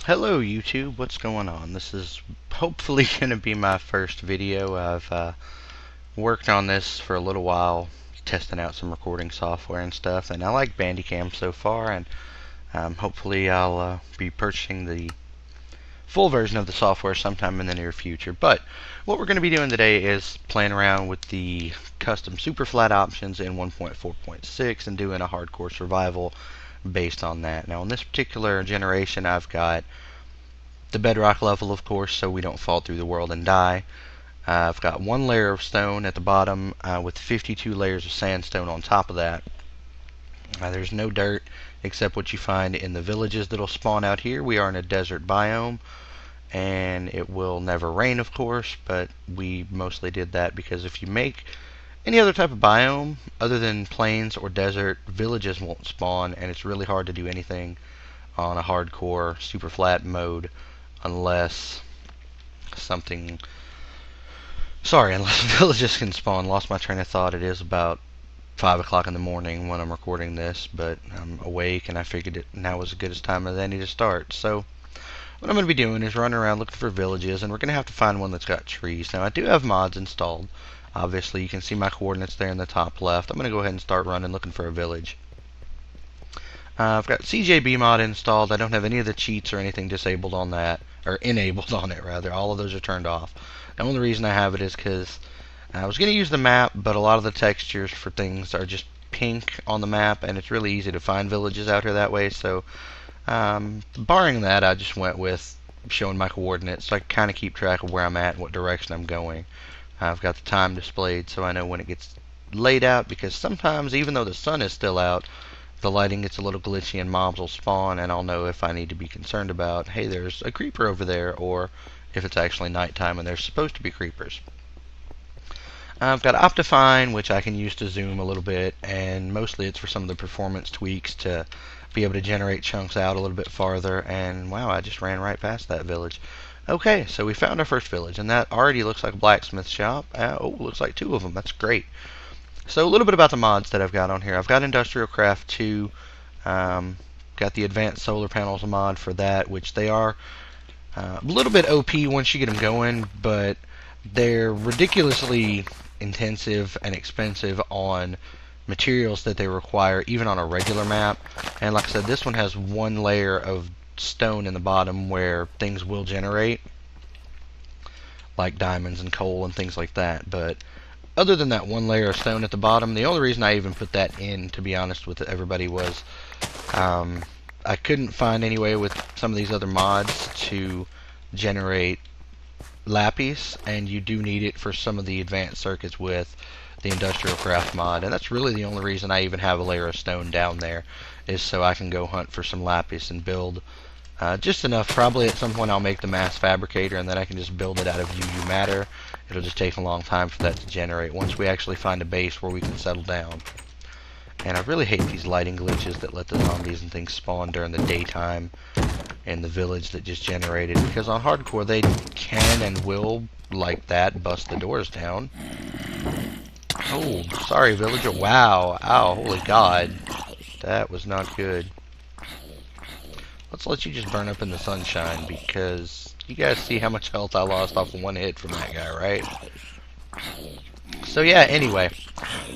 Hello YouTube, what's going on? This is hopefully going to be my first video. I've worked on this for a little while, testing out some recording software and stuff, and I like Bandicam so far, and hopefully I'll be purchasing the full version of the software sometime in the near future. But what we're going to be doing today is playing around with the custom Superflat options in 1.4.6 and doing a hardcore survival based on that. Now, in this particular generation, I've got the bedrock level, of course, so we don't fall through the world and die. I've got one layer of stone at the bottom with 52 layers of sandstone on top of that. There's no dirt except what you find in the villages that'll spawn out here. We are in a desert biome, and it will never rain, of course, but we mostly did that because if you make any other type of biome other than plains or desert, villages won't spawn, and it's really hard to do anything on a hardcore super flat mode unless unless villages can spawn. Lost my train of thought. It is about 5 o'clock in the morning when I'm recording this, but I'm awake and I figured now was as good as time as any to start. So what I'm going to be doing is running around looking for villages, and we're going to have to find one that's got trees. Now, I do have mods installed. Obviously, you can see my coordinates there in the top left. I'm going to go ahead and start running looking for a village. I've got CJB mod installed. I don't have any of the cheats or anything disabled on that, or enabled on it rather. All of those are turned off. The only reason I have it is because I was going to use the map, but a lot of the textures for things are just pink on the map, and it's really easy to find villages out here that way. So barring that, I just went with showing my coordinates so I can kind of keep track of where I'm at and what direction I'm going. I've got the time displayed so I know when it gets laid out, because sometimes, even though the sun is still out, the lighting gets a little glitchy and mobs will spawn, and I'll know if I need to be concerned about, hey, there's a creeper over there, or if it's actually nighttime and there's supposed to be creepers. I've got Optifine, which I can use to zoom a little bit, and mostly it's for some of the performance tweaks to be able to generate chunks out a little bit farther. And wow, I just ran right past that village. Okay, so we found our first village, and that already looks like a blacksmith shop. Oh, looks like 2 of them. That's great. So a little bit about the mods that I've got on here. I've got Industrialcraft 2, got the advanced solar panels mod for that, which they are a little bit OP once you get them going, but they're ridiculously intensive and expensive on materials that they require even on a regular map. And like I said, this one has one layer of stone in the bottom where things will generate, like diamonds and coal and things like that. But other than that one layer of stone at the bottom, the only reason I even put that in, to be honest with everybody, was I couldn't find any way with some of these other mods to generate lapis, and you do need it for some of the advanced circuits with the Industrialcraft mod, and that's really the only reason I even have a layer of stone down there, is so I can go hunt for some lapis and build just enough. Probably at some point I'll make the mass fabricator, and then I can just build it out of UU matter. It'll just take a long time for that to generate once we actually find a base where we can settle down. And I really hate these lighting glitches that let the zombies and things spawn during the daytime in the village that just generated, because on hardcore they can and will, like that, bust the doors down. Oh, sorry villager. Wow. Ow, holy god. That was not good. Let's let you just burn up in the sunshine, because you guys see how much health I lost off of one hit from that guy, right? So yeah, anyway,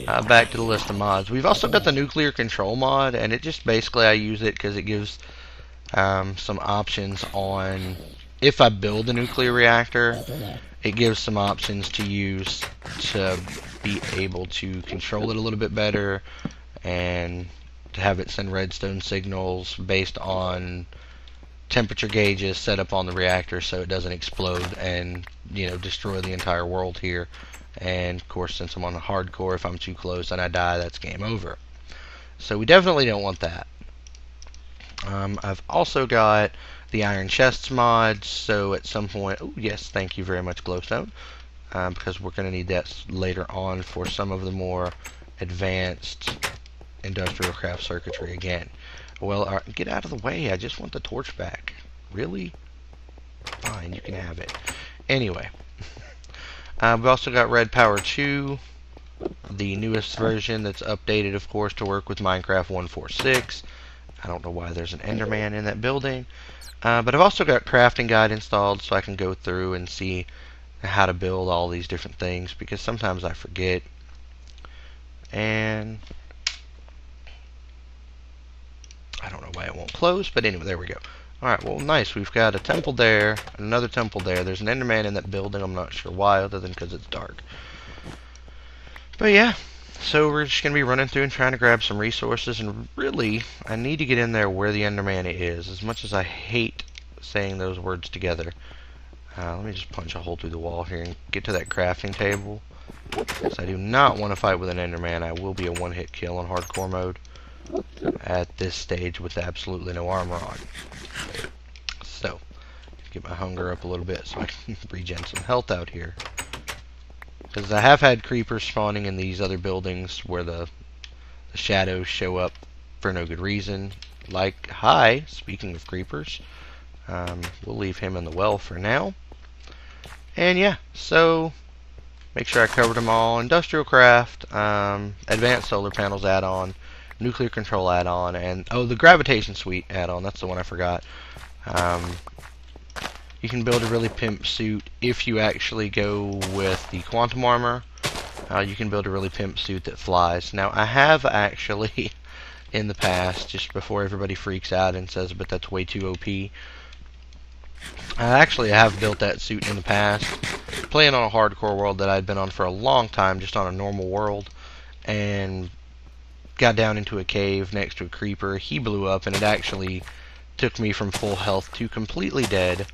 back to the list of mods. We've also got the nuclear control mod, and it just basically, I use it because it gives some options on, if I build a nuclear reactor, it gives some options to use to be able to control it a little bit better, and to have it send redstone signals based on temperature gauges set up on the reactor so it doesn't explode and, you know, destroy the entire world here. And of course, since I'm on the hardcore, if I'm too close and I die, that's game over. So we definitely don't want that. I've also got the iron chests mod, so at some point, oh yes, thank you very much glowstone, because we're going to need that later on for some of the more advanced Industrialcraft circuitry again. Well, get out of the way, I just want the torch back. Really? Fine, you can have it. Anyway, we've also got Redpower 2, the newest version that's updated, of course, to work with Minecraft 1.4.6. I don't know why there's an Enderman in that building. But I've also got Craftguide installed so I can go through and see how to build all these different things, because sometimes I forget. And I don't know why it won't close, but anyway, there we go. Alright, well, nice. We've got a temple there, another temple there. There's an Enderman in that building. I'm not sure why, other than because it's dark. But yeah, so we're just going to be running through and trying to grab some resources. And really, I need to get in there where the Enderman is, as much as I hate saying those words together. Let me just punch a hole through the wall here and get to that crafting table. Because I do not want to fight with an Enderman. I will be a one-hit kill on hardcore mode at this stage with absolutely no armor on. So, get my hunger up a little bit so I can regen some health out here. Because I have had creepers spawning in these other buildings where the shadows show up for no good reason. Like, hi, speaking of creepers, we'll leave him in the well for now. And yeah, so make sure I covered them all. Industrialcraft, advanced solar panels add-on, nuclear control add-on, and the Gravitation Suite add-on. That's the one I forgot. You can build a really pimp suit if you actually go with the quantum armor. You can build a really pimp suit that flies. Now, I have actually, in the past, just before everybody freaks out and says, but that's way too OP, I have built that suit in the past, playing on a hardcore world that I'd been on for a long time, just on a normal world, and got down into a cave next to a creeper. He blew up, and it actually took me from full health to completely dead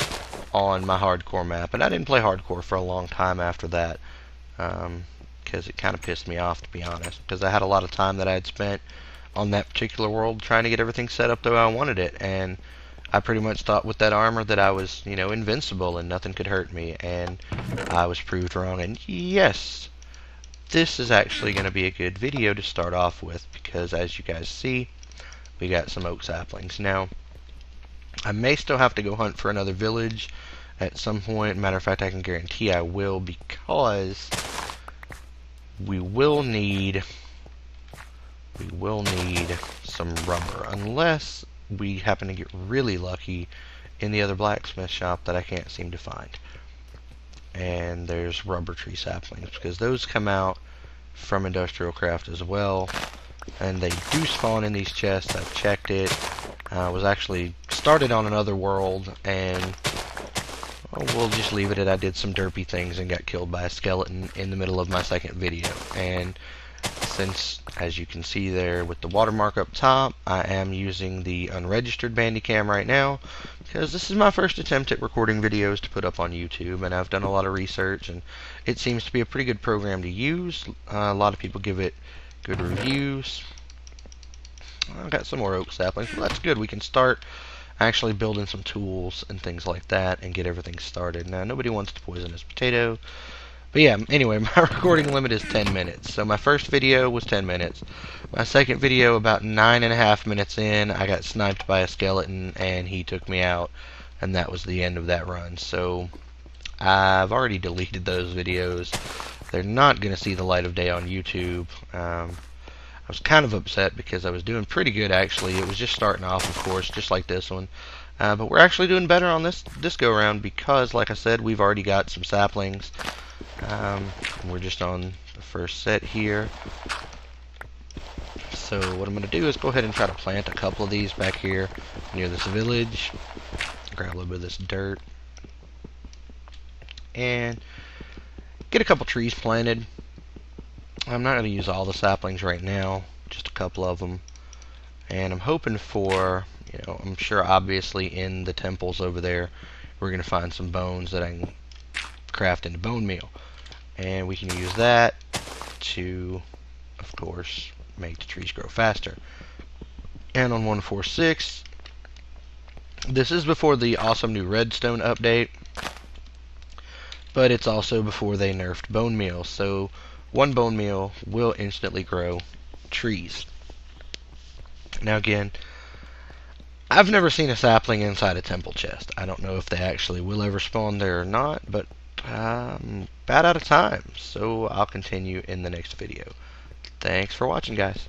on my hardcore map. And I didn't play hardcore for a long time after that, because it kind of pissed me off, to be honest, because I had a lot of time that I had spent on that particular world trying to get everything set up the way I wanted it, and I pretty much thought with that armor that I was, you know, invincible and nothing could hurt me, and I was proved wrong. And yes, this is actually going to be a good video to start off with, because as you guys see, we got some oak saplings. Now, I may still have to go hunt for another village at some point. Matter of fact, I can guarantee I will, because we will need some rubber, unless we happen to get really lucky in the other blacksmith shop that I can't seem to find. And there's rubber tree saplings, because those come out from Industrialcraft as well, and they do spawn in these chests. I've checked it. I was actually started on another world, and we'll just leave it at I did some derpy things and got killed by a skeleton in the middle of my second video. And since, as you can see there with the watermark up top, I am using the unregistered Bandicam right now, because this is my first attempt at recording videos to put up on YouTube, and I've done a lot of research, and it seems to be a pretty good program to use. A lot of people give it good reviews. I've got some more oak saplings. Well, that's good. We can start actually building some tools and things like that and get everything started. Now, nobody wants to poison this potato. But yeah, anyway, my recording limit is 10 minutes. So my first video was 10 minutes. My second video, about 9.5 minutes in, I got sniped by a skeleton and he took me out. And that was the end of that run. So I've already deleted those videos. They're not going to see the light of day on YouTube. I was kind of upset because I was doing pretty good, actually. It was just starting off, of course, just like this one. But we're actually doing better on this go-around because, like I said, we've already got some saplings. We're just on the first set here. So what I'm going to do is go ahead and try to plant a couple of these back here near this village. Grab a little bit of this dirt. And get a couple trees planted. I'm not going to use all the saplings right now, just a couple of them. And I'm hoping for, you know, I'm sure obviously in the temples over there, we're going to find some bones that I can craft into bone meal. And we can use that to, of course, make the trees grow faster. And on 1.4.6, this is before the awesome new redstone update, but it's also before they nerfed bone meal. So one bone meal will instantly grow trees. Now again, I've never seen a sapling inside a temple chest. I don't know if they actually will ever spawn there or not, but I'm about out of time, so I'll continue in the next video. Thanks for watching, guys.